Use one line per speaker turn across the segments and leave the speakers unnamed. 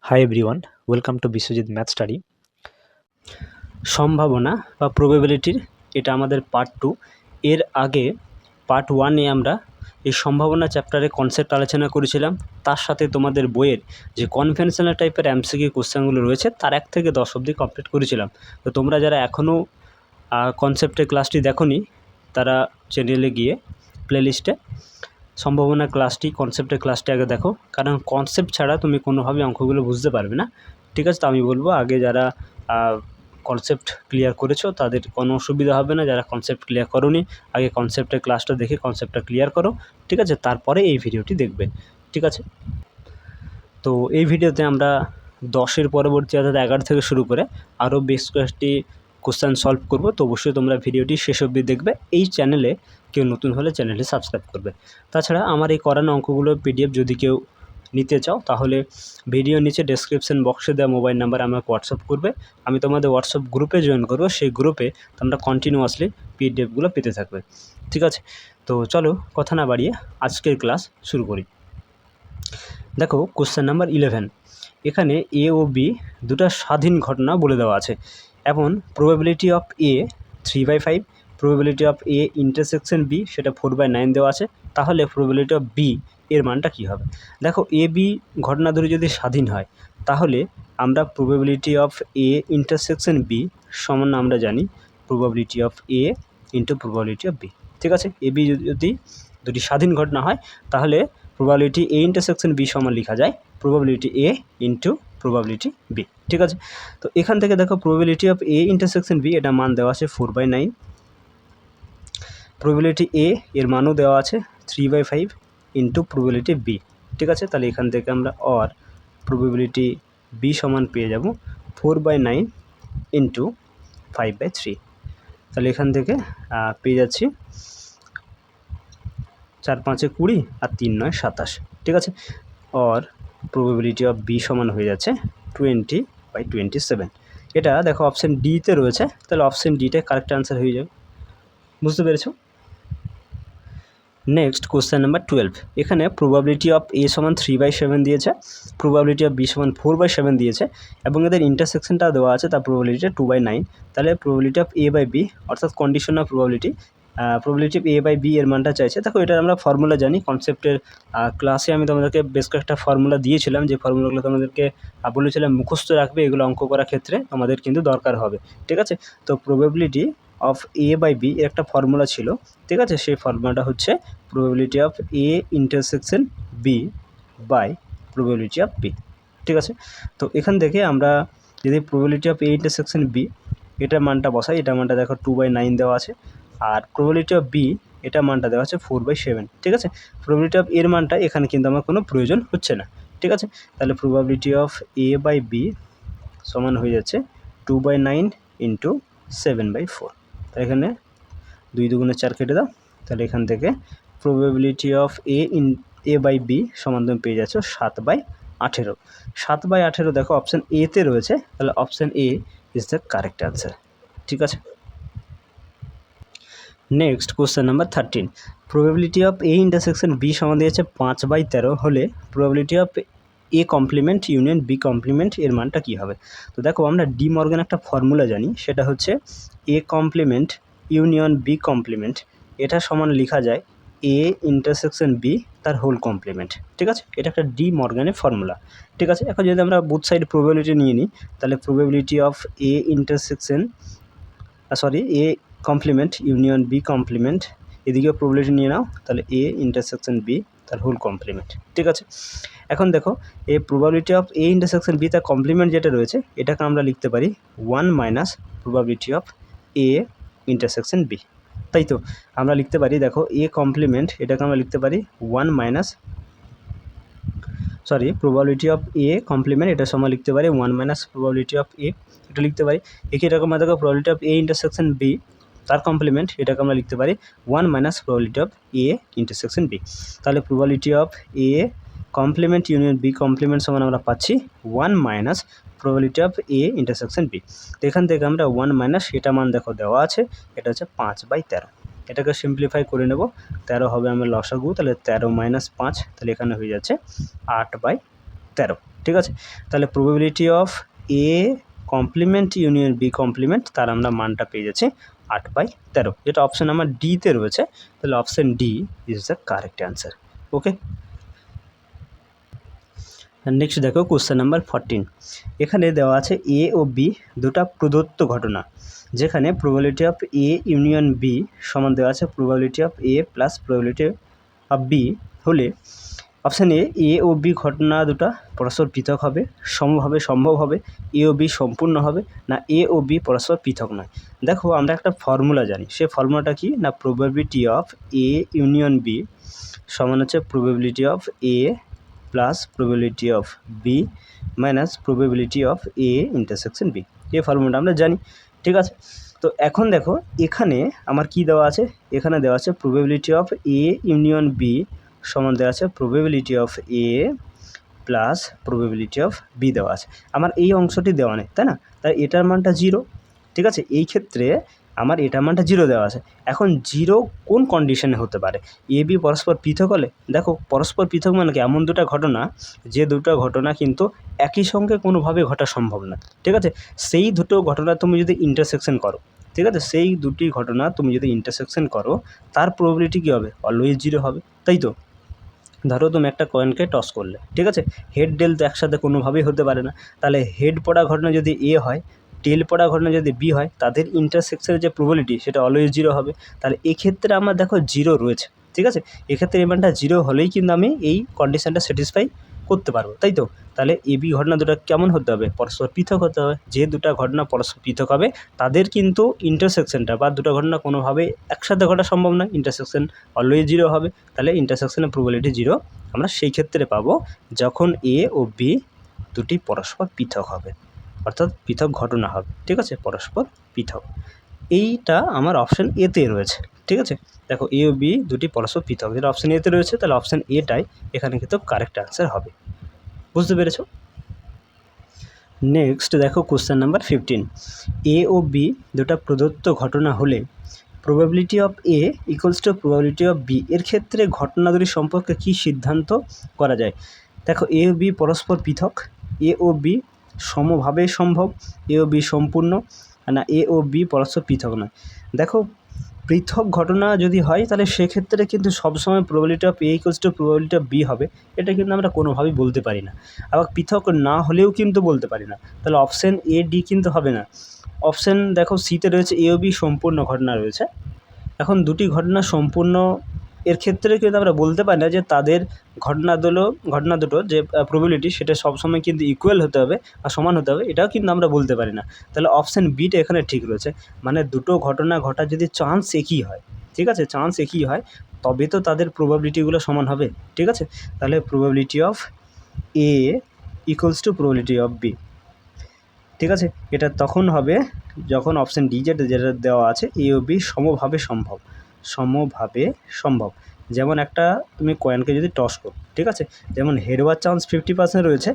Hi everyone, welcome to Biswajit math study. সম্ভাবনা বা প্রবাবিলিটির এটা আমাদের পার্ট 2। এর আগে পার্ট 1-এ আমরা এই সম্ভাবনা চ্যাপ্টারে কনসেপ্ট আলোচনা করেছিলাম। তার সাথে তোমাদের বইয়ের যে কনভেনশনাল টাইপের এমসিকিউ কোশ্চেনগুলো রয়েছে তার 1 থেকে 10 অবধি কমপ্লিট করেছিলাম। তো তোমরা যারা এখনও কনসেপ্টের ক্লাসটি দেখোনি তারা চ্যানেলে গিয়ে প্লেলিস্টে সম্ভাবনা ক্লাসটি, কনসেপ্টের ক্লাসটি আগে দেখো, কারণ কনসেপ্ট ছাড়া তুমি কোনোভাবে অঙ্কগুলো বুঝতে পারবে না। ঠিক আছে, তো আমি বলবো আগে যারা কনসেপ্ট ক্লিয়ার করেছো তাদের কোনো অসুবিধা হবে না। যারা কনসেপ্ট ক্লিয়ার করোনি আগে কনসেপ্টের ক্লাসটা দেখে কনসেপ্টটা ক্লিয়ার করো। ঠিক আছে, তারপরে এই ভিডিওটি দেখবে। ঠিক আছে, তো এই ভিডিওতে আমরা 10-এর পরবর্তী অর্থাৎ 11 থেকে শুরু করে আরও বেশ কয়েকটি কোশ্চেন সলভ করব। তো অবশ্যই তোমরা ভিডিওটি শেষ অবধি দেখবে। এই চ্যানেলে কেউ নতুন হলে চ্যানেলটি সাবস্ক্রাইব করবে। তাছাড়া আমার এই করানো অঙ্কগুলোর পিডিএফ যদি কেউ নিতে চাও তাহলে ভিডিও নিচে ডেসক্রিপশন বক্সে দেওয়া মোবাইল নাম্বার আমাকে হোয়াটসঅ্যাপ করবে। আমি তোমাদের হোয়াটসঅ্যাপ গ্রুপে জয়েন করবো। সেই গ্রুপে তোমরা কন্টিনিউয়াসলি পিডিএফগুলো পেতে থাকবে। ঠিক আছে, তো চলো কথা না বাড়িয়ে আজকের ক্লাস শুরু করি। দেখো কোশ্চেন নাম্বার 11। এখানে এ ও বি দুটো স্বাধীন ঘটনা বলে দেওয়া আছে। এখন probability of A 3/5, probability of A intersection B সেটা 4/9 দেওয়া আছে। তাহলে প্রবাবিলিটি অফ বি এর মানটা কী হবে? দেখো এ বি ঘটনা দুটো যদি স্বাধীন হয় তাহলে আমরা probability of A intersection B সমান আমরা জানি probability of A into probability of B. ঠিক আছে, এ বি যদি দুটি স্বাধীন ঘটনা হয় তাহলে প্রবাবিলিটি এ ইন্টারসেকশন বি সমান লেখা যায় probability A into probability B. ঠিক আছে, তো এখান থেকে দেখো probability of A intersection B এটা মান দেওয়া আছে 4/9, প্রবাবিলিটি এ এর মানও দেওয়া আছে 3/5 ইন্টু প্রবাবিলিটি বি। ঠিক আছে, তাহলে এখান থেকে আমরা অর প্রবাবিলিটি বি সমান পেয়ে যাব 4/9 ইন্টু 5/3। তাহলে এখান থেকে পেয়ে যাচ্ছি 4×5 = 20 আর 3×9 = 27। ঠিক আছে, অর প্রবাবিলিটি অফ বি সমান হয়ে যাচ্ছে 20/27। এটা দেখো অপশান ডিতে রয়েছে, তাহলে অপশান ডিটা কারেক্ট আনসার হয়ে যাবে। বুঝতে পেরেছো? Next question number 12। এখানে প্রবাবিলিটি অফ এ সমান 3/7 দিয়েছে, প্রবাবিলিটি অফ বি সমান 4/7 দিয়েছে এবং এদের ইন্টারসেকশনটা দেওয়া আছে তার প্রবাবিলিটি 2/9। তাহলে probability of A by B অর্থাৎ conditional probability of A by B এর মানটা চাইছে। দেখো এটা আমরা ফর্মুলা জানি, কনসেপ্টের ক্লাসে আমি তোমাদেরকে বেশ কয়েকটা ফর্মুলা দিয়েছিলাম, যে ফর্মুলাগুলো তোমাদেরকে বলেছিলাম মুখস্থ রাখবে, এগুলো অঙ্ক করার ক্ষেত্রে আমাদের কিন্তু দরকার হবে। ঠিক আছে, তো probability of A by B এর একটা ফর্মুলা ছিল। ঠিক আছে, সেই ফর্মুলাটা হচ্ছে probability of A intersection B by probability of B. ঠিক আছে, তো এখান থেকে আমরা যদি probability of A intersection B এটা মানটা বসাই, এটা মানটা দেখো 2/9 দেওয়া আছে, আর প্রবাবিলিটি অফ বি এটা মানটা দেওয়া আছে 4/7। ঠিক আছে, প্রবাবিলিটি অফ এর মানটা এখানে কিন্তু আমার কোনো প্রয়োজন হচ্ছে না। ঠিক আছে, তাহলে probability of A by B সমান হয়ে যাচ্ছে 2/9 ইন্টু 7/4। তাহলে এখানে 2 × 2 = 4 কেটে দাও। তাহলে এখান থেকে probability of A by B সমান তুমি পেয়ে যাচ্ছ 7/18। 7/18 দেখো অপশান এতে রয়েছে, তাহলে option A is the correct answer. ঠিক আছে, next question number 13। Probability of A intersection B সমান দিয়েছে 5/13 হলে probability of A complement union B complement এর মানটা কী হবে? তো দেখো আমরা ডি মর্গান একটা ফর্মুলা জানি, সেটা হচ্ছে A complement union B complement এটা সমান লেখা যায় এ ইন্টারসেকশন বি তার হোল কমপ্লিমেন্ট। ঠিক আছে, এটা একটা ডি মর্গানের ফর্মুলা। ঠিক আছে, এখন যদি আমরা বুথ সাইড প্রবাবিলিটি নিয়ে নিই তাহলে probability of A intersection A complement union B complement এদিকেও প্রবাবিলিটি নিয়ে নাও, তাহলে এ ইন্টারসেকশন বি তার হোল কমপ্লিমেন্ট। ঠিক আছে, এখন দেখো এই probability of A intersection B তার কমপ্লিমেন্ট যেটা রয়েছে এটাকে আমরা লিখতে পারি 1 - probability of A intersection B. তাই তো আমরা লিখতে পারি, দেখো এ কমপ্লিমেন্ট এটাকে আমরা লিখতে পারি প্রবাবিলিটি অফ এ কমপ্লিমেন্ট এটা সমান লিখতে পারি 1 - প্রবাবিলিটি অফ এ, এটা লিখতে পারি। একই রকম দেখো probability of A intersection B তার কমপ্লিমেন্ট এটাকে আমরা লিখতে পারি 1 - probability of A intersection B. তাহলে probability of A complement union B complement সমান আমরা পাচ্ছি 1 - probability of A intersection B. তো এখান থেকে আমরা 1 এটা মান দেখো দেওয়া আছে, এটা হচ্ছে 5/13। এটাকে সিম্পলিফাই করে নেব, 13 হবে আমার লসাগু, তাহলে 13 - 5 তাহলে এখানে হয়ে যাচ্ছে 8/13। ঠিক আছে, তাহলে probability of A complement union B complement, তার আমরা মানটা পেয়ে যাচ্ছি 8/13, যেটা অপশান আমার ডিতে রয়েছে। তাহলে option D is the correct answer. Okay, next দেখো কোশ্চেন নাম্বার 14। এখানে দেওয়া আছে এ ও বি দুটা প্রদত্ত ঘটনা, যেখানে probability of A union B সমান দেওয়া আছে probability of A plus probability of B হলে অপশান এ ও বি ঘটনা দুটা পরস্পর পৃথক হবে, সমভাবে সম্ভব হবে, এ ও বি সম্পূর্ণ হবে, না এ ও বি পরস্পর পৃথক নয়। দেখো আমরা একটা ফর্মুলা জানি, সেই ফর্মুলাটা কি না probability of A union B সমান হচ্ছে probability of A plus probability of B minus probability of A intersection B. এই ফর্মুলাটা আমরা জানি, ঠিক আছে। তো এখন দেখো এখানে আমার কি দেওয়া আছে, এখানে দেওয়া আছে probability of A union B সমান দেওয়া আছে probability of A plus probability of B দেওয়া আছে। আমার এই অংশটি দেওয়া নেই, তাই না, তাই এটার মানটা 0, ঠিক আছে। এই ক্ষেত্রে আমার এটার মানটা 0 দেওয়া আছে। এখন 0 কোন কন্ডিশনে হতে পারে, এ বি পরস্পর পৃথক হলে। দেখো পরস্পর পৃথক মানে কি, এমন দুটো ঘটনা যে দুটো ঘটনা কিন্তু একই সঙ্গে কোনোভাবে ঘটা সম্ভব না, ঠিক আছে। সেই দুটো ঘটনা তুমি যদি ইন্টারসেকশন করো, ঠিক আছে, সেই দুটি ঘটনা তুমি যদি ইন্টারসেকশন করো, তার প্রবাবিলিটি কী হবে, অলওয়েজ 0 হবে, তাই তো। ধরো তুমি একটা কয়েনকে টস করলে, ঠিক আছে, হেড টেল তো একসাথে কোনোভাবেই হতে পারে না। তাহলে হেড পড়া ঘটনা যদি এ হয়, টেল পড়া ঘটনা যদি বি হয়, তাদের ইন্টারসেকশনের যে প্রবাবিলিটি সেটা অলওয়েজ 0 হবে। তাহলে এক্ষেত্রে আমার দেখো 0 রয়েছে, ঠিক আছে। এক্ষেত্রে এই মানটা 0 হলেই কিন্তু আমি এই কন্ডিশনটা স্যাটিসফাই করতে পারবো, তাই তো। তাহলে এ বি ঘটনা দুটো কেমন হতে হবে, পরস্পর পৃথক হতে হবে। যে দুটো ঘটনা পরস্পর পৃথক হবে তাদের কিন্তু ইন্টারসেকশনটা বা দুটো ঘটনা কোনোভাবেই একসাথে ঘটা সম্ভব নয়, ইন্টারসেকশন অলওয়েজ 0 হবে। তাহলে ইন্টারসেকশনের প্রবাবিলিটি 0 আমরা সেই ক্ষেত্রে পাবো যখন এ ও বি দুটি পরস্পর পৃথক হবে, অর্থাৎ পৃথক ঘটনা হবে, ঠিক আছে, পরস্পর পৃথক। এইটা আমার অপশান এতে রয়েছে, ঠিক আছে। দেখো এ ও বি দুটি পরস্পর পৃথক, যেটা অপশান এতে রয়েছে, তাহলে অপশান এটাই এখানে কিন্তু কারেক্ট অ্যান্সার হবে। বুঝতে পেরেছো? নেক্সট দেখো কোশ্চেন নাম্বার 15। এ ও বি দুটা প্রদত্ত ঘটনা হলে probability of A equals to probability of B এর ক্ষেত্রে ঘটনা দুটি সম্পর্কে কী সিদ্ধান্ত করা যায়। দেখো এ ও বি পরস্পর পৃথক, এ ও বি সমভাবে সম্ভব, এ ও বি সম্পূর্ণ, না এ ও বি পরস্পর পৃথক নয়। দেখো পৃথক ঘটনা যদি হয় তাহলে সেক্ষেত্রে কিন্তু সবসময় probability of A equals to probability of B হবে, এটা কিন্তু আমরা কোনোভাবেই বলতে পারি না। আবার পৃথক না হলেও কিন্তু বলতে পারি না, তাহলে অপশান এ ডি কিন্তু হবে না। অপশান দেখো সিতে রয়েছে এ ও বি সম্পূর্ণ ঘটনা রয়েছে। এখন দুটি ঘটনা সম্পূর্ণ এর ক্ষেত্রে কিন্তু আমরা বলতে পারি না যে তাদের ঘটনা দুটো যে প্রবাবিলিটি সেটা সবসময় কিন্তু ইকুয়াল হতে হবে বা সমান হতে হবে, এটাও কিন্তু আমরা বলতে পারি না। তাহলে অপশান বিটা এখানে ঠিক রয়েছে, মানে দুটো ঘটনা ঘটার যদি চান্স একই হয়, ঠিক আছে, চান্স একই হয় তবে তো তাদের প্রবাবিলিটিগুলো সমান হবে, ঠিক আছে। তাহলে probability of A equals to probability of B, ঠিক আছে। এটা তখন হবে যখন অপশান ডি যেটা দেওয়া আছে এ ও বি সমভাবে সম্ভব। যেমন একটা তুমি কয়েনকে যদি টস করো, ঠিক আছে, যেমন হেড হওয়ার চান্স 50% রয়েছে,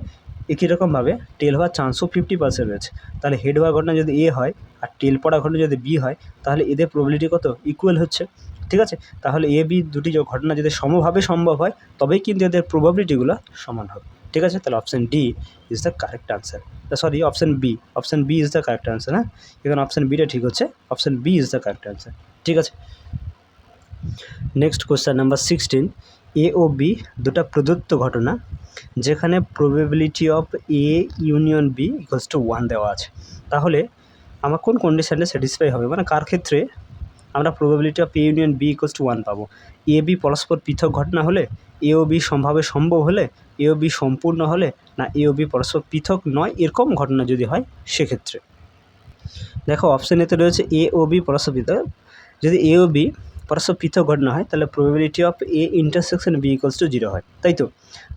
একই রকমভাবে টেল হওয়ার চান্সও 50% রয়েছে। তাহলে হেড হওয়ার ঘটনা যদি এ হয় আর টেল পড়া ঘটনা যদি বি হয়, তাহলে এদের প্রবাবিলিটি কত, ইকুয়াল হচ্ছে, ঠিক আছে। তাহলে এ বি দুটি ঘটনা যদি সমভাবে সম্ভব হয় তবেই কিন্তু এদের প্রবাবিলিটিগুলো সমান হবে, ঠিক আছে। তাহলে option D is the correct answer, sorry option B is the correct answer. হ্যাঁ, এখানে অপশান বিটা ঠিক হচ্ছে, option B is the correct answer, ঠিক আছে। Next question number 16। এ ও বি দুটা প্রদত্ত ঘটনা যেখানে probability of A union B equals to 1 দেওয়া আছে, তাহলে আমার কোন কন্ডিশানে স্যাটিসফাই হবে, মানে কার ক্ষেত্রে আমরা probability of A union B equals to 1 পাবো। এ বি পরস্পর পৃথক ঘটনা হলে, এ ও বি সম্ভব হলে, এ ও বি সম্পূর্ণ হলে, না এ ও বি পরস্পর পৃথক নয় এরকম ঘটনা যদি হয় সেক্ষেত্রে। দেখো অপশান এতে রয়েছে এ ও বি পরস্পর পৃথক, যদি এ ও বি পরস্পর পৃথক ঘটনা হয় তাহলে probability of A intersection B equals to 0 হয়, তাই তো।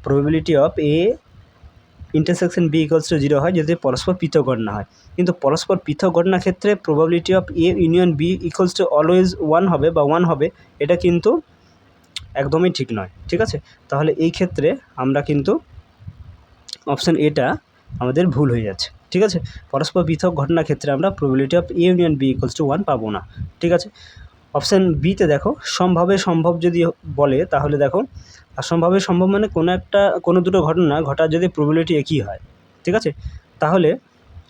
Probability of A intersection B equals to 0 হয় যদি পরস্পর পৃথক ঘটনা হয়, কিন্তু পরস্পর পৃথক ঘটনার ক্ষেত্রে probability of A union B equals to always 1 হবে বা 1 হবে, এটা কিন্তু একদমই ঠিক নয়, ঠিক আছে। তাহলে এই ক্ষেত্রে আমরা কিন্তু অপশান এটা আমাদের ভুল হয়ে যাচ্ছে, ঠিক আছে। পরস্পর পৃথক ঘটনার ক্ষেত্রে আমরা probability of A union B equals to 1 পাবো না, ঠিক আছে। অপশান বিতে দেখো সম্ভাব্য সম্ভব যদি বলে তাহলে দেখো সম্ভাব্য সম্ভব মানে কোনো দুটো ঘটনা ঘটার যদি প্রবাবিলিটি একই হয়, ঠিক আছে, তাহলে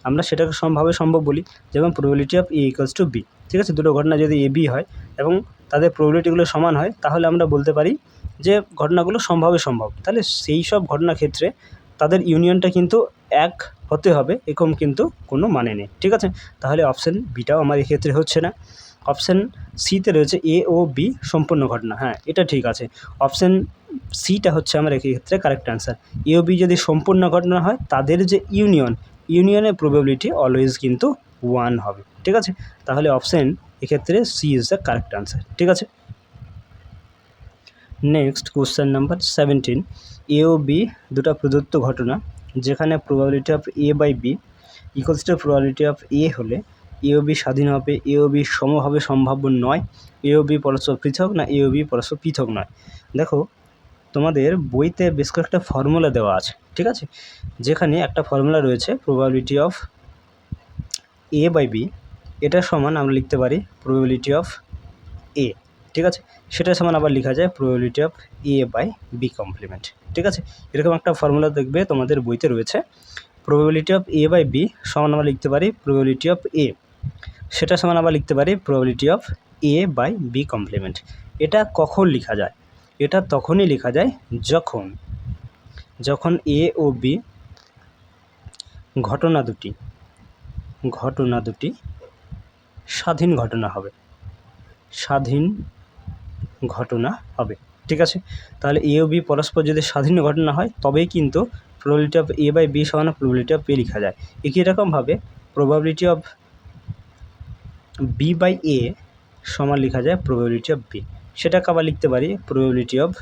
আমরা সেটাকে সম্ভাব্য সম্ভব বলি। যেমন probability of A equals to B, ঠিক আছে, দুটো ঘটনা যদি এ বি হয় এবং তাদের প্রবাবিলিটিগুলো সমান হয় তাহলে আমরা বলতে পারি যে ঘটনাগুলো সম্ভাব্য সম্ভব। তাহলে সেই সব ঘটনার ক্ষেত্রে তাদের ইউনিয়নটা কিন্তু এক হতে হবে এরকম কিন্তু কোনো মানে নেই, ঠিক আছে। তাহলে অপশান বিটাও আমার এক্ষেত্রে হচ্ছে না। অপশান সিতে রয়েছে এ ও বি সম্পূর্ণ ঘটনা, হ্যাঁ এটা ঠিক আছে। অপশান সিটা হচ্ছে আমার এক্ষেত্রে কারেক্ট অ্যান্সার। এ ও বি যদি সম্পূর্ণ ঘটনা হয় তাদের যে ইউনিয়নের প্রবাবিলিটি অলওয়েজ কিন্তু 1 হবে, ঠিক আছে। তাহলে অপশান এক্ষেত্রে C is the correct answer, ঠিক আছে। নেক্সট কোশ্চেন নাম্বার 17, এ ও বি দুটা প্রদত্ত ঘটনা যেখানে probability of A by B equals to probability of A হলে এ ও বি স্বাধীন হবে, এ ও বি সমভাবে সম্ভাব্য নয়, এ ও বি পরস্পর পৃথক না, এ ও বি পরস্পর পৃথক নয়। দেখো তোমাদের বইতে বেশ কয়েকটা ফর্মুলা দেওয়া আছে, ঠিক আছে, যেখানে একটা ফর্মুলা রয়েছে probability of A by B, এটা সমান আমরা লিখতে পারি প্রবাবিলিটি অফ এ, ঠিক আছে, সেটা সমান আবার লেখা যায় probability of A by B complement, ঠিক আছে। এরকম একটা ফর্মুলা দেখবে তোমাদের বইতে রয়েছে। Probability of A by B সমান আমরা লিখতে পারি প্রবাবিলিটি অফ এ, সেটা সমান আবার লিখতে পারি probability of A by B complement. এটা কখন লেখা যায়? এটা তখনই লেখা যায় যখন এ ও বি ঘটনা দুটি স্বাধীন ঘটনা হবে, ঠিক আছে। তাহলে এ ও বি পরস্পর যদি স্বাধীন ঘটনা হয় তবেই কিন্তু probability of A by B সমান প্রবাবিলিটি অফ এ লেখা যায়। একই রকমভাবে probability of B by A সমান লেখা যায় প্রবাবিলিটি অফ বি, সেটাকে আবার লিখতে পারি probability of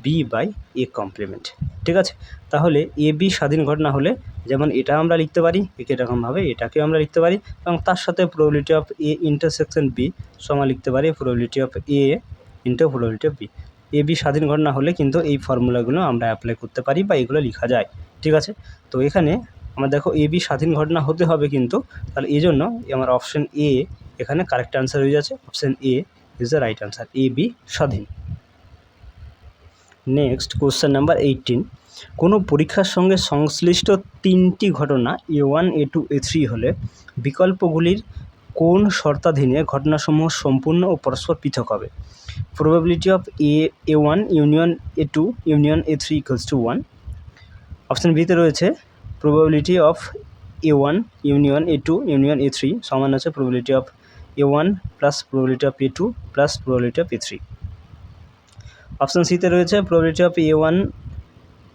B by A complement, ঠিক আছে। তাহলে এ বি স্বাধীন ঘটনা হলে যেমন এটা আমরা লিখতে পারি একই রকমভাবে এটাকেও আমরা লিখতে পারি এবং তার সাথে probability of A intersection B সমান লিখতে পারি probability of A into probability of B. A B স্বাধীন ঘটনা হলে কিন্তু এই ফর্মুলাগুলো আমরা অ্যাপ্লাই করতে পারি বা এগুলো লেখা যায়, ঠিক আছে। তো এখানে আমরা দেখো এ বি স্বাধীন ঘটনা হতে হবে কিন্তু, তাহলে এই জন্য আমার অপশান এ এখানে কারেক্ট অ্যান্সার হয়ে যাচ্ছে। Option A is the right answer, A B স্বাধীন। নেক্সট কোশ্চেন নাম্বার 18, কোনো পরীক্ষার সঙ্গে সংশ্লিষ্ট তিনটি ঘটনা A1 A2 A3 হলে বিকল্পগুলির কোন শর্তাধীনে ঘটনাসমূহ সম্পূর্ণ ও পরস্পর পৃথক হবে? Probability of A1 union A2 union A3 equals to 1। Option বিতে রয়েছে probability of A1 union A2 union A3 সমান আছে probability of A1 plus probability of A2 plus probability of A3। Option সিতে রয়েছে probability of A1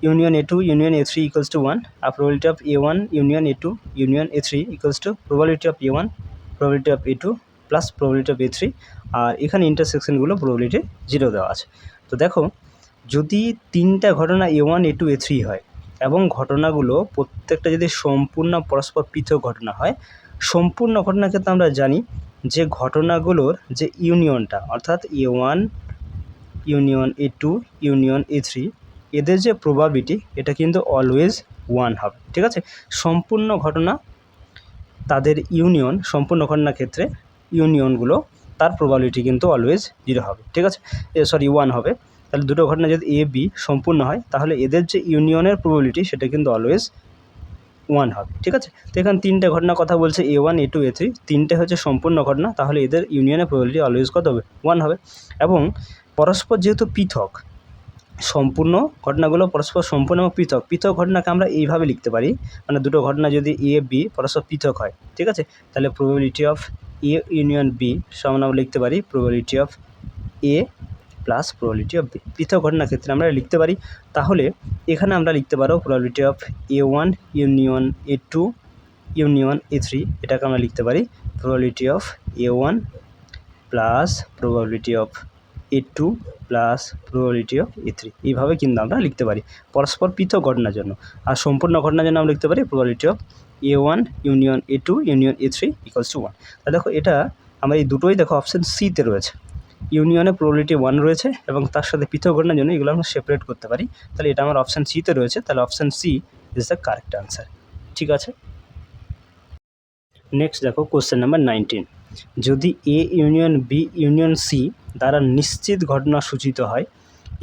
union A2 union A3 equals to 1 আর probability of A1 union A2 union A3 equals to probability of A1 probability of A2 plus probability of A3, আর এখানে ইন্টারসেকশনগুলো probability 0 দেওয়া আছে। তো দেখো যদি তিনটা ঘটনা A1 A2 A3 হয় এবং ঘটনাগুলো প্রত্যেকটা যদি সম্পূর্ণ পরস্পর পৃথক ঘটনা হয়, সম্পূর্ণ ঘটনার ক্ষেত্রে আমরা জানি যে ঘটনাগুলোর যে ইউনিয়নটা অর্থাৎ A1 union A2 union A3 এদের যে প্রবাবিলিটি এটা কিন্তু অলওয়েজ 1 হবে, ঠিক আছে। সম্পূর্ণ ঘটনা তাদের সম্পূর্ণ ঘটনার ক্ষেত্রে ইউনিয়নগুলো তার প্রবাবিলিটি কিন্তু অলওয়েজ 0 হবে, ঠিক আছে, 1 হবে। তাহলে দুটো ঘটনা যদি এ বি সম্পূর্ণ হয় তাহলে এদের যে ইউনিয়নের প্রবাবিলিটি সেটা কিন্তু অলওয়েজ 1 হবে, ঠিক আছে। তো এখানে তিনটে ঘটনার কথা বলছে A1 A2 A3, তিনটে হচ্ছে সম্পূর্ণ ঘটনা, তাহলে এদের ইউনিয়নের প্রবাবিলিটি অলওয়েজ কত হবে? 1 হবে। এবং পরস্পর যেহেতু পৃথক, সম্পূর্ণ ঘটনাগুলো পরস্পর সম্পূর্ণ এবং পৃথক ঘটনাকে আমরা এইভাবে লিখতে পারি, মানে দুটো ঘটনা যদি এ বি পরস্পর পৃথক হয়, ঠিক আছে, তাহলে probability of A union B সমান আমরা লিখতে পারি probability of A plus probability of B. পৃথক ঘটনার ক্ষেত্রে আমরা লিখতে পারি। তাহলে এখানে আমরা লিখতে পারো probability of A1 union A2 union A3, এটাকে আমরা লিখতে পারি probability of A1 plus probability of A2 plus probability of A3, এইভাবে কিন্তু আমরা লিখতে পারি পরস্পর পৃথক ঘটনার জন্য। আর সম্পূর্ণ ঘটনার জন্য আমরা লিখতে পারি probability of A1 union A2 union A3 equals to 1। তাহলে দেখো এটা আমরা এই দুটোই দেখো অপশান সিতে রয়েছে, ইউনিয়নে প্রবাবিলিটি 1 রয়েছে এবং তার সাথে পৃথক ঘটনার জন্য এগুলো আমরা সেপারেট করতে পারি। তাহলে এটা আমার অপশান সিতে রয়েছে, তাহলে option C is the correct answer, ঠিক আছে। নেক্সট দেখো কোশ্চেন নাম্বার 19, যদি A union B union C দ্বারা নিশ্চিত ঘটনা সূচিত হয়,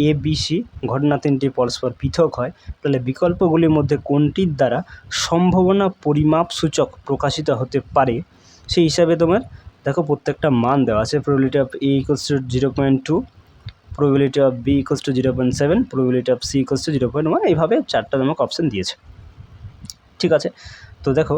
এ বি সি ঘটনা তিনটি পরস্পর পৃথক হয়, তাহলে বিকল্পগুলির মধ্যে কোনটির দ্বারা সম্ভাবনা পরিমাপ সূচক প্রকাশিত হতে পারে সেই হিসাবে তোমার দেখো প্রত্যেকটা মান দেওয়া আছে। Probability of A equals to 0.2, probability of B equals to 0.7, probability of C equals to 0.1, এইভাবে চারটা তোমাকে অপশান দিয়েছে। ঠিক আছে, তো দেখো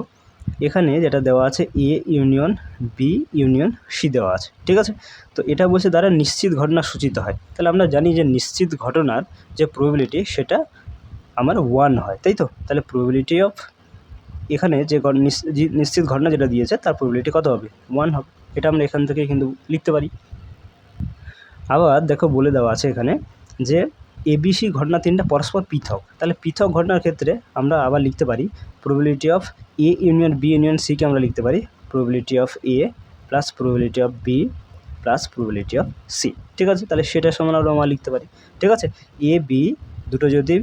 এখানে যেটা দেওয়া আছে A union B union C দেওয়া আছে। ঠিক আছে, তো এটা বলছে দ্বারা নিশ্চিত ঘটনা সূচিত হয়, তাহলে আমরা জানি যে নিশ্চিত ঘটনার যে প্রবাবিলিটি সেটা আমার 1 হয়, তাই তো। তাহলে প্রবাবিলিটি অফ এখানে যে নিশ্চিত ঘটনা যেটা দিয়েছে তার প্রবাবিলিটি কত হবে? 1 হবে। এটা আমরা এখান থেকে কিন্তু লিখতে পারি। আবার দেখো বলে দেওয়া আছে এখানে যে এবিসি ঘটনা তিনটা পরস্পর পৃথক, তাহলে পৃথক ঘটনার ক্ষেত্রে আমরা আবার লিখতে পারি probability of A union B union সিকে আমরা লিখতে পারি probability of A plus probability of B plus probability of C. ঠিক আছে, তাহলে সেটা সমান আমরা লিখতে পারি। ঠিক আছে, এ বি দুটো যদি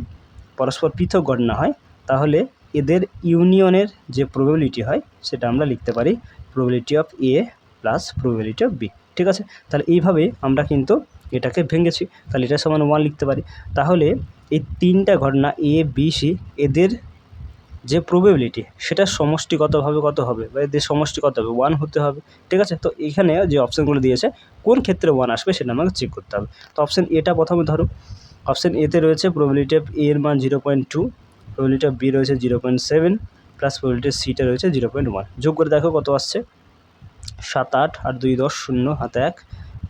পরস্পর পৃথক ঘটনা হয় তাহলে এদের ইউনিয়নের যে প্রবাবিলিটি হয় সেটা আমরা লিখতে পারি probability of A plus probability of B. ঠিক আছে, তাহলে এইভাবে আমরা কিন্তু এটাকে ভেঙেছি, তাহলে এটা সমান 1 লিখতে পারি। তাহলে এই তিনটা ঘটনা এ বি সি এদের যে প্রবাবিলিটি সেটা সমষ্টিগতভাবে কত হবে, বা এদের সমষ্টি কত হবে? 1 হতে হবে। ঠিক আছে, তো এখানে যে অপশানগুলো দিয়েছে কোন ক্ষেত্রে 1 আসবে সেটা আমাকে চেক করতে হবে। তো অপশান এটা প্রথমে ধরো, অপশান এতে রয়েছে প্রবাবিলিটি অফ এ এর মান 0.2, প্রবাবিলিটি অফ বি রয়েছে 0.7, প্লাস প্রবাবিলিটি সিটা রয়েছে 0.1। যোগ করে দেখো কত আসছে, 7 8 আর 2 10, 0 হাতে 1,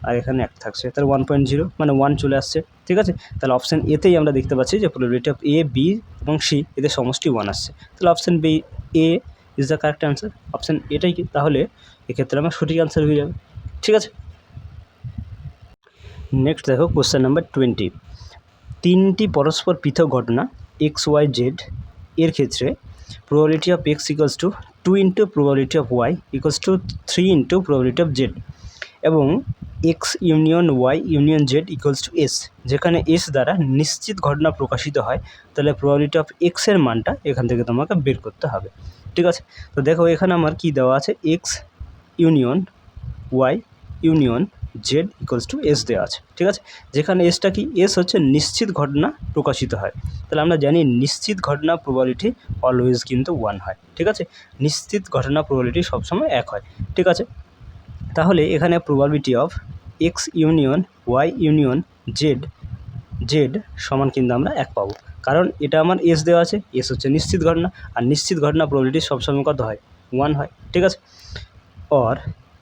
আর এখানে 1 থাকছে, তাহলে 1.0 মানে 1 চলে আসছে। ঠিক আছে, তাহলে অপশান এতেই আমরা দেখতে পাচ্ছি যে প্রবাবিলিটি অফ এ বি এবং সি এদের সমষ্টি 1 আসছে, তাহলে অপশান বি এ is the correct answer. Option এটাই কি, তাহলে এক্ষেত্রে আমার সঠিক অ্যান্সার হয়ে যাবে। ঠিক আছে, নেক্সট দেখো কোশ্চেন নাম্বার 20। তিনটি পরস্পর পৃথক ঘটনা এক্স ওয়াই জেড এর ক্ষেত্রে probability of X equals to 2 into probability of Y equals to 3 into probability of Z, এবং X union Y union Z equals to S, যেখানে এস দ্বারা নিশ্চিত ঘটনা প্রকাশিত হয়, তাহলে প্রবাবিলিটি অফ এক্সের মানটা এখান থেকে তোমাকে বের করতে হবে। ঠিক আছে, তো দেখো এখানে আমার কি দেওয়া আছে, X union Y union Z equals to S দেওয়া আছে। ঠিক আছে, যেখানে এসটা কি, এস হচ্ছে নিশ্চিত ঘটনা প্রকাশিত হয়, তাহলে আমরা জানি নিশ্চিত ঘটনা প্রবাবিলিটি অলওয়েজ কিন্তু 1 হয়। ঠিক আছে, নিশ্চিত ঘটনা প্রবাবিলিটি সবসময় 1 হয়। ঠিক আছে, তাহলে এখানে probability of X union Y union Z Z সমান কিন্তু আমরা 1 পাবো, কারণ এটা আমার এস দেওয়া আছে, এস হচ্ছে নিশ্চিত ঘটনা, আর নিশ্চিত ঘটনা প্রবাবিলিটি সবসময় কত হয়? 1 হয়। ঠিক আছে, আর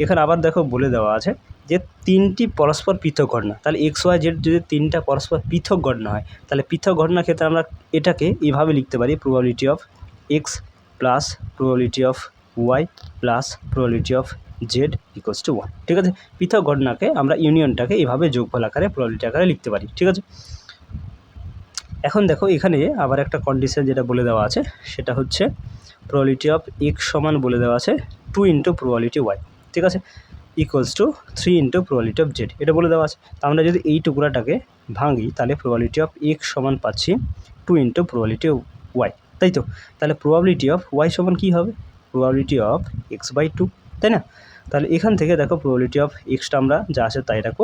এখানে আবার দেখো বলে দেওয়া আছে যে তিনটি পরস্পর পৃথক ঘটনা, তাহলে এক্স ওয়াই জেড যদি তিনটা পরস্পর পৃথক ঘটনা হয়, তাহলে পৃথক ঘটনার ক্ষেত্রে আমরা এটাকে এইভাবে লিখতে পারি probability of X plus probability of Y plus probability of Z equals to 1। ঠিক আছে, পৃথক ঘটনাকে আমরা ইউনিয়নটাকে এইভাবে যোগফল আকারে প্রবাবিলিটি আকারে লিখতে পারি। ঠিক আছে, এখন দেখো এখানে আবার একটা কন্ডিশন যেটা বলে দেওয়া আছে সেটা হচ্ছে প্রবাবিলিটি অফ এক্স সমান বলে দেওয়া আছে 2 ইন্টু প্রবাবিলিটি ওয়াই। ঠিক আছে, equals to 3 into probability of Z, এটা বলে দেওয়া আছে। তো আমরা যদি এই টুকরাটাকে ভাঙি তাহলে প্রবাবিলিটি অফ এক্স সমান পাচ্ছি 2 ইন্টু প্রবাবিলিটি ওয়াই, তাই তো। তাহলে প্রবাবিলিটি অফ ওয়াই সমান কী হবে? প্রবাবিলিটি অফ এক্স বাই 2, তাই না? তাহলে এখান থেকে দেখো প্রবাবিলিটি অফ এক্সটা আমরা যা আছে তাই রাখো,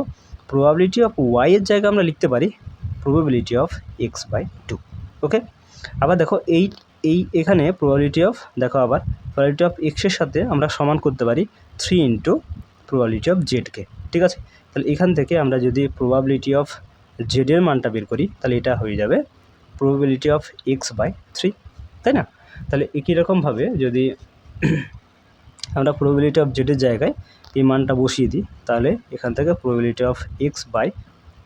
প্রবাবিলিটি অফ ওয়াইয়ের জায়গায় আমরা লিখতে পারি প্রবাবিলিটি অফ এক্স বাই 2। ওকে, আবার দেখো এই এখানে প্রবাবিলিটি অফ, দেখো আবার প্রবাবিলিটি অফ এক্সের সাথে আমরা সমান করতে পারি 3 ইন্টু প্রবাবিলিটি অফ জেডকে। ঠিক আছে, তাহলে এখান থেকে আমরা যদি প্রবাবিলিটি অফ জেডের মানটা বের করি তাহলে এটা হয়ে যাবে প্রবাবিলিটি অফ এক্স বাই 3, তাই না? তাহলে একই রকমভাবে যদি আমরা প্রবাবিলিটি অফ জেডের জায়গায় এই মানটা বসিয়ে দিই তাহলে এখান থেকে probability of X by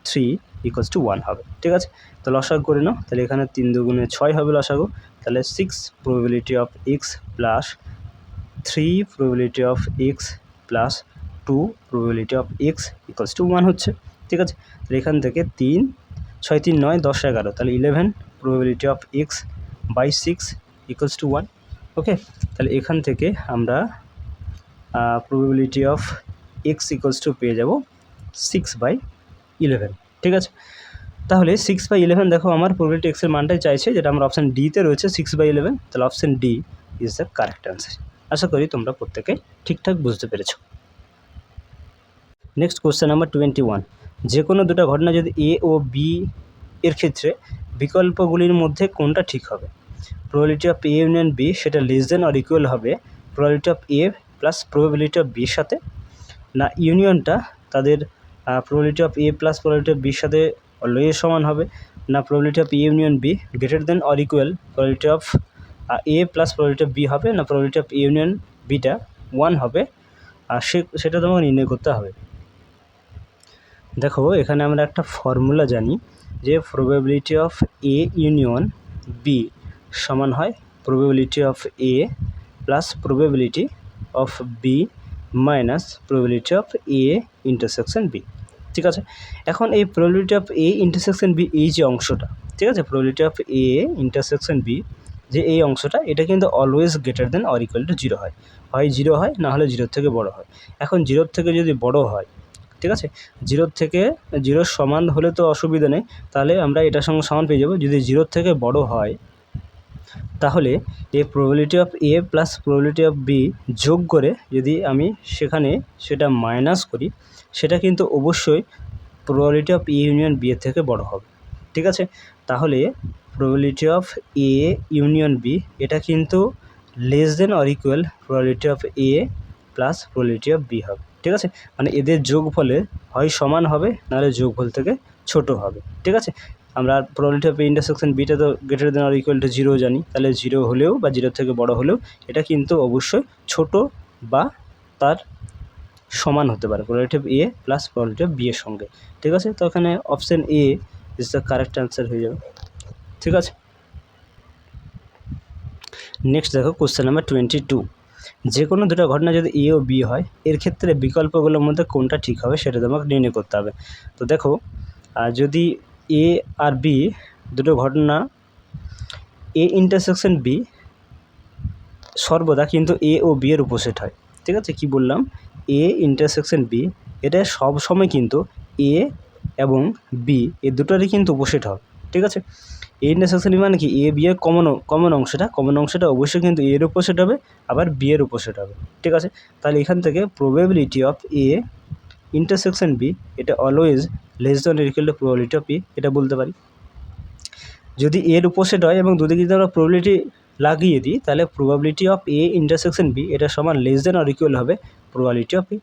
3 equals to 1 হবে। ঠিক আছে, তো লসাগু করে নাও, তাহলে এখানে 3 দুগুণে 6 হবে লসাগু, তাহলে 6 probability of X plus 3 probability of X plus 2 probability of X equals to 1 হচ্ছে। ঠিক আছে, তাহলে এখান থেকে 3 6 3 9 10 11, তাহলে 11 probability of X by 6 equals to 1। Okay, তাহলে এখান থেকে আমরা probability of X equals to পেয়ে যাব 6/11। ঠিক আছে, তাহলে 6/11 দেখো আমার প্রবাবিলিটি এক্সের মানটাই চাইছে, যেটা আমার অপশান ডিতে রয়েছে 6/11, তাহলে option D is the correct answer. আশা করি তোমরা প্রত্যেকে ঠিকঠাক বুঝতে পেরেছো। নেক্সট কোশ্চেন নাম্বার 21, যে কোনো দুটো ঘটনা যদি এ ও বি এর ক্ষেত্রে বিকল্পগুলির মধ্যে কোনটা ঠিক হবে? Probability of A union B সেটা লেস দেন অর ইকুয়াল হবে probability of A plus probability of বির সাথে, না ইউনিয়নটা তাদের probability of A plus probability of বির সাথে অলওয়েজ সমান হবে, না probability of A union B greater than or equal probability of A plus probability of B হবে, না প্রবাবিলিটি অফ এ ইউনিয়ন বিটা 1 হবে, আর সেটা তোমাকে নির্ণয় করতে হবে। দেখো এখানে আমরা একটা ফর্মুলা জানি যে probability of A union B সমান হয় probability of A plus probability of B minus probability of A intersection B. ঠিক আছে, এখন এই probability of A intersection B এই যে অংশটা, ঠিক আছে, probability of A intersection B যে এই অংশটা, এটা কিন্তু always greater than or equal to 0 হয়, হয় 0 হয়, না হলে 0 থেকে বড় হয়। এখন 0 থেকে যদি বড় হয়, ঠিক আছে, 0 থেকে 0 সমান হলে তো অসুবিধা নেই, তাহলে আমরা এটার সঙ্গে সমান পেয়ে যাব। যদি 0 থেকে বড় হয় তাহলে এই probability of A plus probability of B যোগ করে যদি আমি সেখানে সেটা মাইনাস করি, সেটা কিন্তু অবশ্যই probability of A union B এর থেকে বড় হবে। ঠিক আছে, তাহলে probability of A union B এটা কিন্তু less than or equal probability of A plus probability of B হবে। ঠিক আছে, মানে এদের যোগফলে হয় সমান হবে, নাহলে যোগফল থেকে ছোট হবে। ঠিক আছে, আমরা প্রবাবিলিটি অফ এ ইন্টারসেকশন বিটা তো greater than or equal to 0 জানি, তাহলে 0 হলেও বা 0 থেকে বড় হলেও এটা কিন্তু অবশ্যই ছোট বা তার সমান হতে পারে probability of A plus probability of B এর সঙ্গে। ঠিক আছে, তো এখানে option A is the correct answer হয়ে যাবে। ঠিক আছে, নেক্সট দেখো কোশ্চেন নাম্বার 22, যে কোনো দুটো ঘটনা যদি এ ও বি হয় এর ক্ষেত্রে বিকল্পগুলোর মধ্যে কোনটা ঠিক হবে সেটা তোমাকে নির্ণয় করতে হবে। তো দেখো যদি এ আর বি দুটো ঘটনা এ ইন্টারসেকশন বি সর্বদা কিন্তু এ ও বি এর অপোজিট হয়। ঠিক আছে, কি বললাম, এ ইন্টারসেকশন বি এটা সব সময় কিন্তু এ এবং বি এই দুটোরই কিন্তু অপোজিট হবে। ঠিক আছে, এ ইন্টারসেকশন বি মানে কি, এ বি এর কমন অংশটা অবশ্যই কিন্তু এর অপোজিট হবে, আবার বি এর অপোজিট হবে। ঠিক আছে, তাহলে এখান থেকে probability of A intersection B এটা always less than or equal to probability of A, এটা বলতে পারি। যদি এর অপোজিট হয় এবং দুদিকে যদি আমরা প্রবাবিলিটি লাগিয়ে দিই, তাহলে probability of A intersection B এটা সমান লেস দেন অর ইকুয়াল হবে প্রবাবিলিটি অফ এ।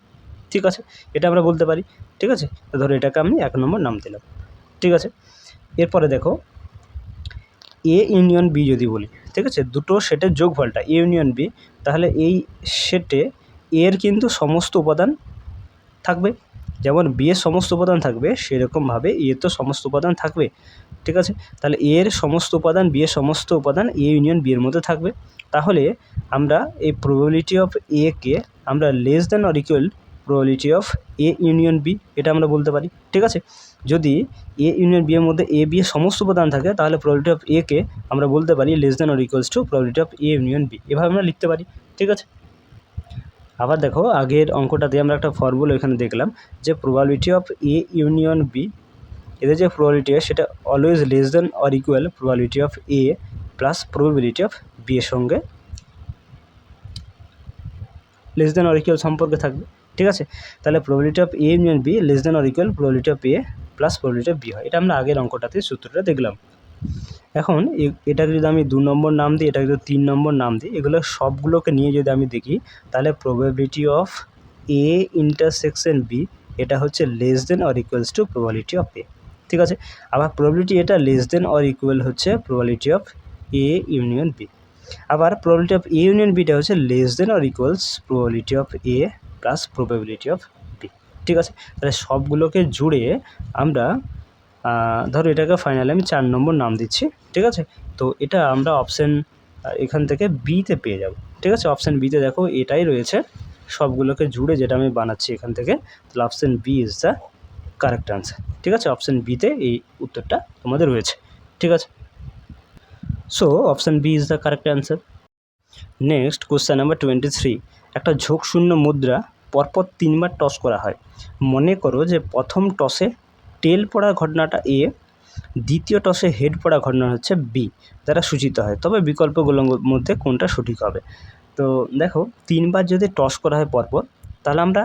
ঠিক আছে, এটা আমরা বলতে পারি। ঠিক আছে, তো ধরো এটাকে আমি 1 নম্বর নাম দিলাম। ঠিক আছে, এরপরে দেখো এ ইউনিয়ন বি যদি বলি, ঠিক আছে, দুটো সেটের যোগফলটা এ ইউনিয়ন বি, তাহলে এই সেটে এর কিন্তু সমস্ত উপাদান থাকবে, যেমন বি এর সমস্ত উপাদান থাকবে সেরকমভাবে এ তো সমস্ত উপাদান থাকবে। ঠিক আছে, তাহলে এর সমস্ত উপাদান বি এর সমস্ত উপাদান এ ইউনিয়ন বি এর মধ্যে থাকবে। তাহলে আমরা এই প্রবাবিলিটি অফ এ কে আমরা less than or equal probability of A union B এটা আমরা বলতে পারি। ঠিক আছে, যদি এ ইউনিয়ন বি এর মধ্যে এ বি এর সমস্ত উপাদান থাকে, তাহলে প্রবাবিলিটি অফ এ কে আমরা বলতে পারি less than or equals to probability of A union B, এভাবে আমরা লিখতে পারি। ঠিক আছে, আবার দেখো আগের অঙ্কটাতে আমরা একটা ফর্মুলা এখানে দেখলাম যে probability of A union B এদের যে প্রবাবিলিটি সেটা always less than or equal probability of A plus probability of B এর সঙ্গে লেস দেন অর ইকুয়াল সম্পর্কে থাকবে। ঠিক আছে, তাহলে probability of A union B less than or equal probability of A plus probability of B হয়, এটা আমরা আগের অঙ্কটাতে সূত্রটা দেখলাম। এখন এটাকে যদি আমি 2 নম্বর নাম দিই, এটাকে যদি 3 নম্বর নাম দিই, এগুলো সবগুলোকে নিয়ে যদি আমি দেখি, তাহলে probability of A intersection B এটা হচ্ছে less than or equals to probability of A. ঠিক আছে, আবার প্রবাবিলিটি এটা লেস দেন অর ইকুয়াল হচ্ছে probability of A union B, আবার প্রবাবিলিটি অফ এ ইউনিয়ন বিটা হচ্ছে less than or equals probability of A plus probability of B. ঠিক আছে, তাহলে সবগুলোকে জুড়ে আমরা ধরো এটাকে ফাইনালি আমি 4 নম্বর নাম দিচ্ছি। ঠিক আছে, তো এটা আমরা অপশান এখান থেকে বিতে পেয়ে যাব। ঠিক আছে, অপশান বিতে দেখো এটাই রয়েছে, সবগুলোকে জুড়ে যেটা আমি বানাচ্ছি এখান থেকে, তাহলে option B is the correct answer. ঠিক আছে, অপশান বিতে এই উত্তরটা তোমাদের রয়েছে। ঠিক আছে, so option B is the correct answer. Next question number 23, একটা ঝোঁকশূন্য মুদ্রা পরপর 3 বার টস করা হয়। মনে করো যে প্রথম টসে টেল পড়ার ঘটনাটা এ, দ্বিতীয় টসে হেড পড়া ঘটনা হচ্ছে বি দ্বারা সূচিত হয়, তবে বিকল্পগুলোর মধ্যে কোনটা সঠিক হবে? তো দেখো 3 বার যদি টস করা হয় পরপর, তাহলে আমরা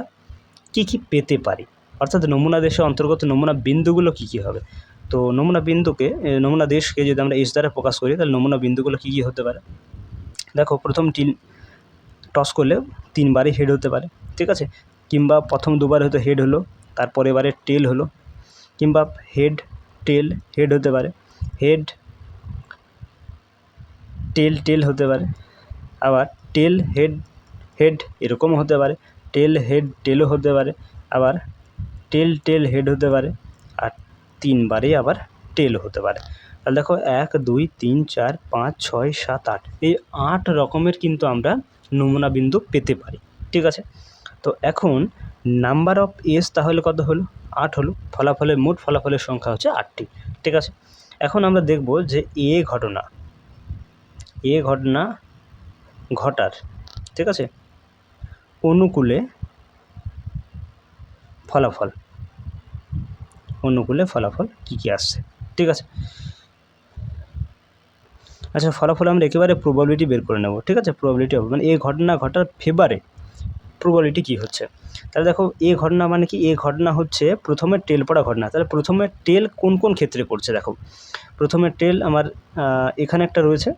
কী কী পেতে পারি? অর্থাৎ নমুনা দেশের অন্তর্গত নমুনা বিন্দুগুলো কী কী হবে। তো নমুনা বিন্দুকে নমুনা দেশকে যদি আমরা এস দ্বারা প্রকাশ করি তাহলে নমুনা বিন্দুগুলো কী কী হতে পারে। দেখো প্রথম টস করলে 3বারই হেড হতে পারে, ঠিক আছে, কিংবা প্রথম 2বার হয়তো হেড হলো, তারপরে এবারে টেল হলো, কিংবা হেড টেল হেড হতে পারে, হেড টেল টেল হতে পারে, আবার টেল হেড হেড এরকমও হতে পারে, টেল হেড টেলও হতে পারে, আবার টেল টেল হেড হতে পারে, আর 3বারই আবার টেল হতে পারে। তাহলে দেখো 1 2 3 4 5 6 7 8 এই 8 রকমের কিন্তু আমরা নমুনা বিন্দু পেতে পারি, ঠিক আছে। তো এখন নাম্বার অফ এস তাহলে কত হলো, 8 হলো। মোট ফলাফলের সংখ্যা হচ্ছে 8টি, ঠিক আছে। এখন আমরা দেখব যে এ ঘটনা ঘটার, ঠিক আছে, অনুকূলে ফলাফল কী কী আসছে, ঠিক আছে। আচ্ছা, ফলাফল আমরা একেবারে প্রবাবিলিটি বের করে নেব, ঠিক আছে। প্রবাবিলিটি হবে মানে এ ঘটনা ঘটার ফেভারে প্রবাবিলিটি কী হচ্ছে। তাহলে দেখো এ ঘটনা মানে কি, এ ঘটনা হচ্ছে প্রথমে টেল পড়া ঘটনা। তাহলে প্রথমে টেল কোন কোন ক্ষেত্রে পড়ছে দেখো। প্রথমে টেল আমার এখানে একটা রয়েছে,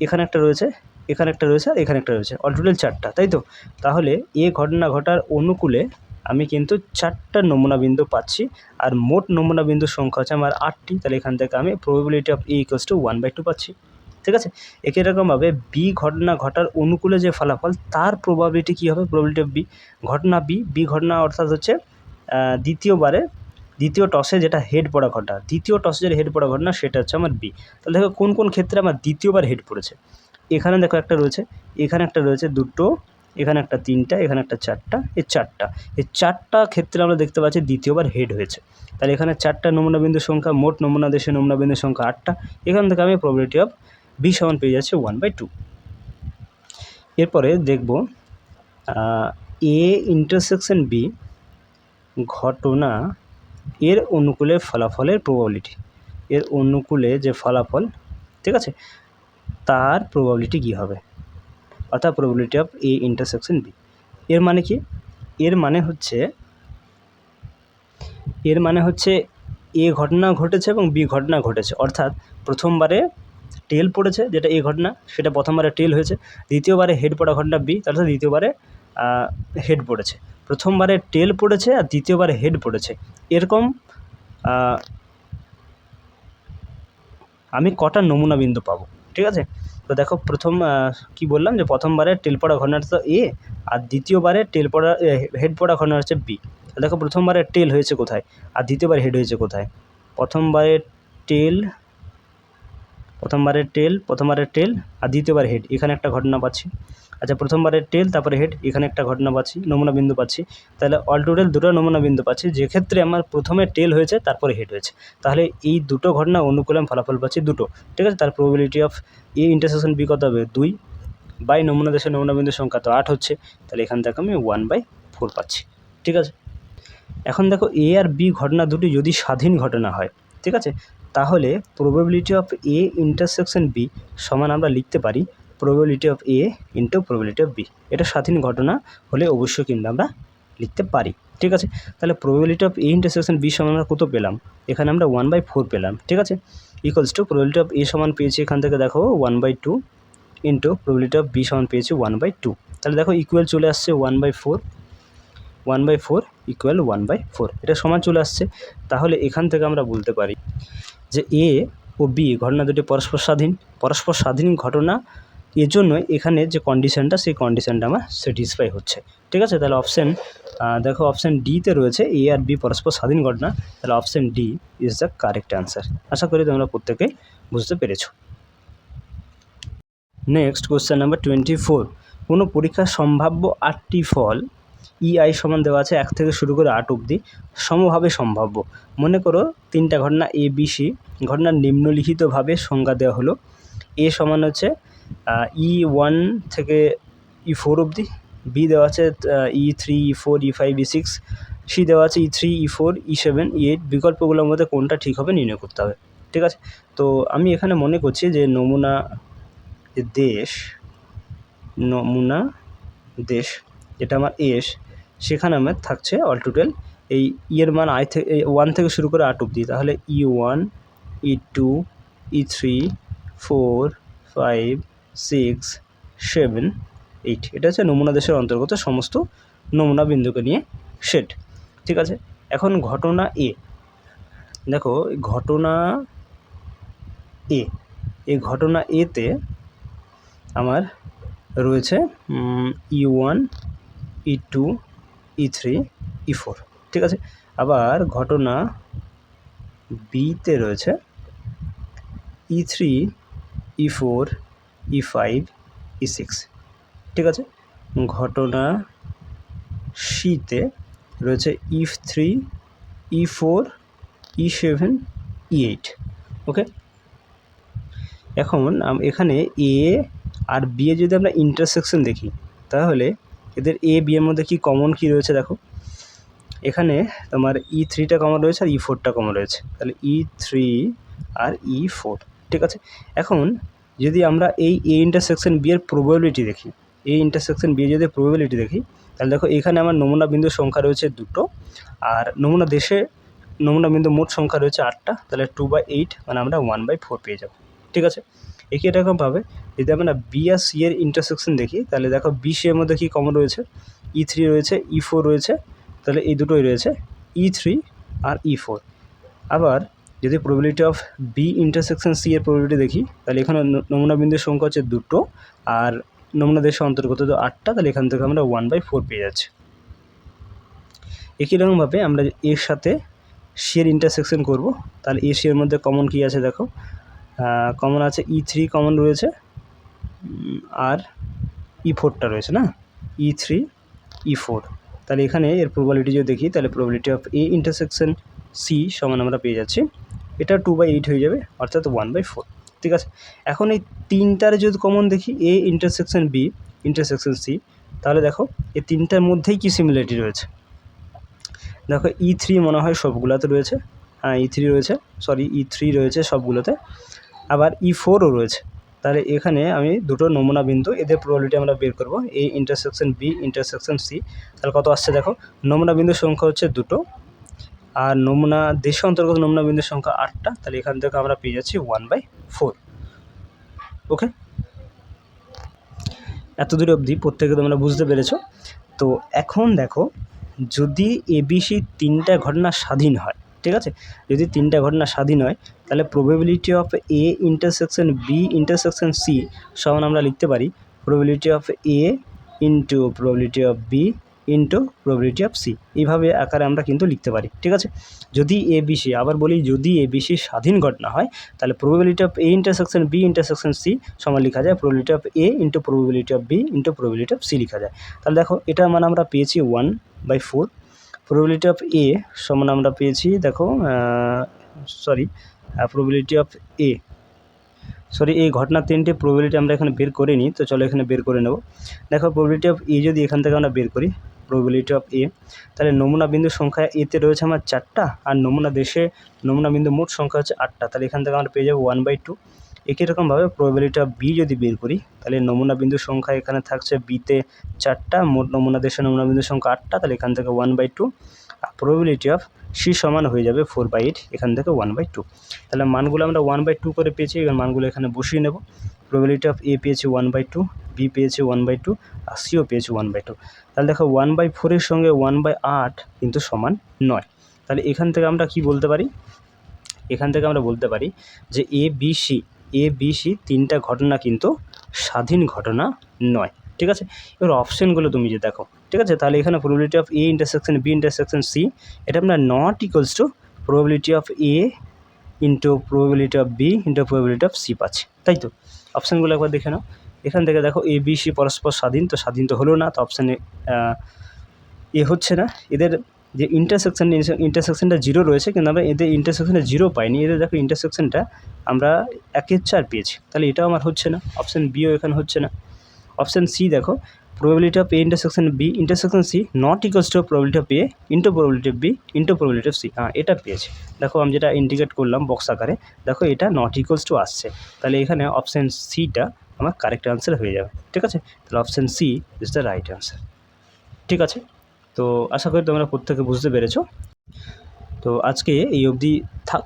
এখানে একটা রয়েছে, এখানে একটা রয়েছে, আর এখানে একটা রয়েছে, অল টোটাল 4টা, তাই তো। তাহলে এ ঘটনা ঘটার অনুকূলে আমি কিন্তু 4টা নমুনা বিন্দু পাচ্ছি, আর মোট নমুনা বিন্দুর সংখ্যা হচ্ছে আমার 8টি। তাহলে এখান থেকে আমি probability of A equals two 1/2 পাচ্ছি, ঠিক আছে। একই রকমভাবে বি ঘটনা ঘটার অনুকূলে যে ফলাফল তার প্রবাবিলিটি কী হবে, প্রবাবিলিটি অফ ঘটনা বি ঘটনা অর্থাৎ হচ্ছে দ্বিতীয় টসে যেটা হেড পড়া ঘটনা, দ্বিতীয় টসে যেটা হেড পড়া ঘটনা সেটা হচ্ছে আমার বি। তাহলে দেখো কোন কোন ক্ষেত্রে আমার দ্বিতীয়বার হেড পড়েছে। এখানে দেখো একটা রয়েছে, এখানে একটা রয়েছে, দুটো, এখানে একটা 3টা, এখানে একটা 4টা, এই 4টা ক্ষেত্রে আমরা দেখতে পাচ্ছি দ্বিতীয়বার হেড হয়েছে। তাহলে এখানে 4টা নমুনা বিন্দুর সংখ্যা, মোট নমুনা দেশে নমুনা বিন্দুর সংখ্যা 8টা। এখান থেকে আমি প্রবাবিলিটি অফ বি সমান পেয়ে যাচ্ছে 1/2। এরপরে দেখব এ ইন্টারসেকশন বি ঘটনা এর অনুকূলে ফলাফলের প্রবাবিলিটি, এর অনুকূলে যে ফলাফল, ঠিক আছে, তার প্রবাবিলিটি কী হবে, অর্থাৎ probability of A intersection B. এর মানে কি, এর মানে হচ্ছে এ ঘটনা ঘটেছে এবং বি ঘটনা ঘটেছে, অর্থাৎ প্রথমবারে টেল পড়েছে যেটা এ ঘটনা, সেটা প্রথমবারে টেল হয়েছে। দ্বিতীয়বারে হেড পড়া ঘটনা বি, তাহলে দ্বিতীয়বারে হেড পড়েছে। প্রথমবারে টেল পড়েছে আর দ্বিতীয়বারে হেড পড়েছে, এরকম আমি কটা নমুনা বিন্দু পাবো, ঠিক আছে। তো দেখো প্রথম কি বললাম যে প্রথমবারে টেল পড়া ঘটনাটা তো এ, আর দ্বিতীয়বারে হেড পড়া ঘটনা হচ্ছে বি। দেখো প্রথমবারে টেল হয়েছে কোথায়, আর দ্বিতীয়বার হেড হয়েছে কোথায়। প্রথমবারে টেল আর দ্বিতীয়বার হেড, এখানে একটা ঘটনা পাচ্ছি। আচ্ছা, প্রথমবারে টেল তারপরে হেড, এখানে একটা ঘটনা পাচ্ছি, নমুনা বিন্দু পাচ্ছি। তাহলে অল টোটাল 2টো নমুনা বিন্দু পাচ্ছি, যে ক্ষেত্রে আমার প্রথমে টেল হয়েছে তারপরে হেড হয়েছে। তাহলে এই 2টো ঘটনা অনুকূলে আমি ফলাফল পাচ্ছি 2টো, ঠিক আছে। তার probability of A intersection B কত হবে, 2 বাই নমুনা দেশের নমুনা বিন্দুর সংখ্যা তো 8 হচ্ছে, তাহলে এখান থেকে আমি 1/4 পাচ্ছি, ঠিক আছে। এখন দেখো এ আর বি ঘটনা দুটি যদি স্বাধীন ঘটনা হয়, ঠিক আছে, তাহলে probability of A intersection B সমান আমরা লিখতে পারি probability of A into probability of B. এটা স্বাধীন ঘটনা হলে অবশ্যই কিন্তু আমরা লিখতে পারি, ঠিক আছে। তাহলে probability of A intersection B সমান আমরা কত পেলাম, এখানে আমরা 1/4 পেলাম, ঠিক আছে। ইকুয়ালস টু প্রবাবিলিটি অফ এ সমান পেয়েছি এখান থেকে দেখো 1/2 ইন্টু প্রবাবিলিটি অফ বি সমান পেয়েছি 1/2। তাহলে দেখো ইকুয়াল চলে আসছে 1/4 ইকুয়াল 1/4, এটা সমান চলে আসছে। তাহলে এখান থেকে আমরা বলতে পারি যে এ ও বি ঘটনা দুটি পরস্পর স্বাধীন ঘটনা, এজন্য এখানে যে কন্ডিশনটা সেই কন্ডিশনটা আমার স্যাটিসফাই হচ্ছে, ঠিক আছে। তাহলে দেখো অপশান ডিতে রয়েছে এ আর বি পরস্পর স্বাধীন ঘটনা, তাহলে option D is the correct answer. আশা করি তোমরা প্রত্যেকেই বুঝতে পেরেছ। নেক্সট কোশ্চেন নাম্বার 24, কোনো পরীক্ষার সম্ভাব্য 8টি ফল ইআই সমান দেওয়া আছে 1 থেকে শুরু করে 8 অবধি, সমভাবে সম্ভাব্য। মনে করো 3টা ঘটনা এ বি সি, ঘটনার নিম্নলিখিতভাবে সংজ্ঞা দেওয়া হলো। এ সমান হচ্ছে E1 থেকে E4 অবধি, বি দেওয়া আছে E3 E4 E5 E6, C দেওয়া আছে E3 E4 E7 E8। বিকল্পগুলোর মধ্যে কোনটা ঠিক হবে নির্ণয় করতে হবে, ঠিক আছে। তো আমি এখানে মনে করছি যে নমুনা দেশ যেটা আমার এস, সেখানে আমার থাকছে অল টোটাল এই এর মান আই থেকে 1 থেকে শুরু করে 8 অবধি, তাহলে E1 E2 E3 4 5 6 7 8, এটা হচ্ছে নমুনা দেশের অন্তর্গত সমস্ত নমুনা বিন্দুকে নিয়ে সেট। ঠিক আছে, এখন ঘটনা এ দেখো, ঘটনা এ, এই ঘটনা এতে আমার রয়েছে E1 E2 E3 E4। ঠিক আছে, আবার ঘটনা বিতে রয়েছে E3 E4 E5 E6। ঠিক আছে, ঘটনা সিতে রয়েছে E3 E4 E7 E8। ওকে, এখন এখানে এ আর বি এ যদি আমরা ইন্টারসেকশন দেখি, তাহলে এদের এ বি এর মধ্যে কি কমন কি রয়েছে দেখো, এখানে তোমার E3টা কমন রয়েছে আর E4টা কমন রয়েছে, তাহলে E3 আর E4। ঠিক আছে, এখন যদি আমরা এই এ ইন্টারসেকশন বি এর প্রবাবিলিটি দেখি, এ ইন্টারসেকশন বি এর যদি প্রবাবিলিটি দেখি, তাহলে দেখো এখানে আমার নমুনা বিন্দুর সংখ্যা রয়েছে 2টো, আর নমুনা দেশে নমুনা বিন্দু মোট সংখ্যা রয়েছে 8টা, তাহলে 2/8 মানে আমরা 1/4 পেয়ে যাব। ঠিক আছে, একই রকমভাবে যদি আমরা বি আর সি এর ইন্টারসেকশন দেখি, তাহলে দেখো বি সি এর মধ্যে কী কমন রয়েছে, E3 রয়েছে E4 রয়েছে, তাহলে এই দুটোই রয়েছে E3 আর E4। আবার যদি probability of B intersection C এর প্রবাবিলিটি দেখি, তাহলে এখানে নমুনা বিন্দুর সংখ্যা হচ্ছে 2টো আর নমুনা দেশের অন্তর্গত তো 8টা, তাহলে এখান থেকে আমরা 1/4 পেয়ে যাচ্ছি। একই রকমভাবে আমরা এর সাথে সি এর ইন্টারসেকশন করব, তাহলে এ সি এর মধ্যে কমন কী আছে দেখো, কমন আছে E3 কমন রয়েছে আর E4টা রয়েছে না, E3 E4। তাহলে এখানে এর প্রবাবিলিটি যদি দেখি, তাহলে probability of A intersection C সমান আমরা পেয়ে যাচ্ছি, এটা 2/8 হয়ে যাবে, অর্থাৎ 1/4। ঠিক আছে, এখন এই তিনটার যদি কমন দেখি, A intersection B intersection C, তাহলে দেখো এই তিনটার মধ্যেই কি সিমিলারিটি রয়েছে। দেখো E3 মনে হয় সবগুলোতে রয়েছে, হ্যাঁ E3 রয়েছে, সরি E3 রয়েছে সবগুলোতে, আবার E4ও রয়েছে। তাহলে এখানে আমি দুটো নমুনা বিন্দু, এদের প্রবাবিলিটি আমরা বের করব, A intersection B intersection C. তাহলে কত আসছে দেখো, নমুনা বিন্দুর সংখ্যা হচ্ছে 2টো আর নমুনা দেশের অন্তর্গত নমুনা বিন্দুর সংখ্যা 8টা, তাহলে এখান থেকে আমরা পেয়ে যাচ্ছি 1/4। ওকে, এত দূর অবধি প্রত্যেকে তোমরা বুঝতে পেরেছো। তো এখন দেখো, যদি এবিসি তিনটা ঘটনা স্বাধীন হয়, ঠিক আছে, যদি তিনটা ঘটনা স্বাধীন হয়, তাহলে probability of A intersection B intersection C সমান আমরা লিখতে পারি probability of A into probability of B into probability of C, এইভাবে আকারে আমরা কিন্তু লিখতে পারি। ঠিক আছে, যদি এবিসি, আবার বলি যদি এবিসি স্বাধীন ঘটনা হয়, তাহলে probability of A intersection B intersection C সমান লেখা যায় probability of A into probability of B into probability of C লেখা যায়। তাহলে দেখো এটা মানে আমরা পেয়েছি 1/4। প্রবাবিলিটি অফ এ সমান আমরা পেয়েছি দেখো, প্রবাবিলিটি অফ এ, এই ঘটনার তিনটে প্রবাবিলিটি আমরা এখানে বের করে নিই, তো চলো এখানে বের করে নেব। দেখো প্রবাবিলিটি অফ এ যদি এখান থেকে আমরা বের করি, প্রবাবিলিটি অফ এ, তাহলে নমুনা বিন্দুর সংখ্যা এতে রয়েছে আমার 4টা আর নমুনা দেশে নমুনা বিন্দু মোট সংখ্যা হচ্ছে 8টা, তাহলে এখান থেকে আমরা পেয়ে যাবো 1/2। একই রকমভাবে প্রবাবিলিটি অফ বি যদি বের করি, তাহলে নমুনা বিন্দুর সংখ্যা এখানে থাকছে বিতে 4টা, মোট নমুনা দেশে নমুনা বিন্দুর সংখ্যা 8টা, তাহলে এখান থেকে 1/2। আর প্রবাবিলিটি অফ সি সমান হয়ে যাবে 4/8, এখান থেকে 1/2। তাহলে মানগুলো আমরা 1/2 করে পেয়েছি, এবার মানগুলো এখানে বসিয়ে নেব। প্রবাবিলিটি অফ এ পেয়েছি 1/2, বি পেয়েছি 1/2 আর সিও পেয়েছি 1/2। তাহলে দেখো 1/4 সঙ্গে 1/8 কিন্তু সমান নয়। তাহলে এখান থেকে আমরা কি বলতে পারি, এখান থেকে আমরা বলতে পারি যে এ বি সি তিনটা ঘটনা কিন্তু স্বাধীন ঘটনা নয়। ঠিক আছে, এবার অপশানগুলো তুমি যে দেখো, ঠিক আছে, তাহলে এখানে probability of A intersection B intersection C, এটা আমরা not equals to probability of A into probability of B into probability of C পাচ্ছি, তাই তো। অপশানগুলো একবার দেখে নাও, এখান থেকে দেখো এ বি সি পরস্পর স্বাধীন, তো স্বাধীন তো হলো না, তো অপশানে এ হচ্ছে না। এদের যে ইন্টারসেকশনটা 0 রয়েছে, কিন্তু আমরা এদের ইন্টারসেকশনটা 0 পাইনি, এদের দেখো ইন্টারসেকশনটা আমরা 1/4 পেয়েছি, তাহলে এটাও আমার হচ্ছে না। অপশান বিও এখানে হচ্ছে না। অপশান সি দেখো, probability of A intersection B intersection C not equals to probability of A into probability of B into probability of C, হ্যাঁ এটা পেয়েছি। দেখো আমি যেটা ইন্ডিকেট করলাম বক্স আকারে, দেখো এটা নট ইকুয়ালস টু আসছে, তাহলে এখানে অপশান সিটা আমার কারেক্ট আনসার হয়ে যাবে। ঠিক আছে, তাহলে option C is the right answer. ঠিক আছে, তো আশা করি তোমরা প্রত্যেকে বুঝতে পেরেছো। তো আজকে এই অবধি থাক,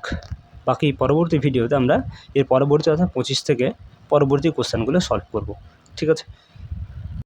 বাকি পরবর্তী ভিডিওতে আমরা এর পরবর্তী অর্থাৎ 25 থেকে পরবর্তী কোশ্চেনগুলো সলভ করব। ঠিক আছে।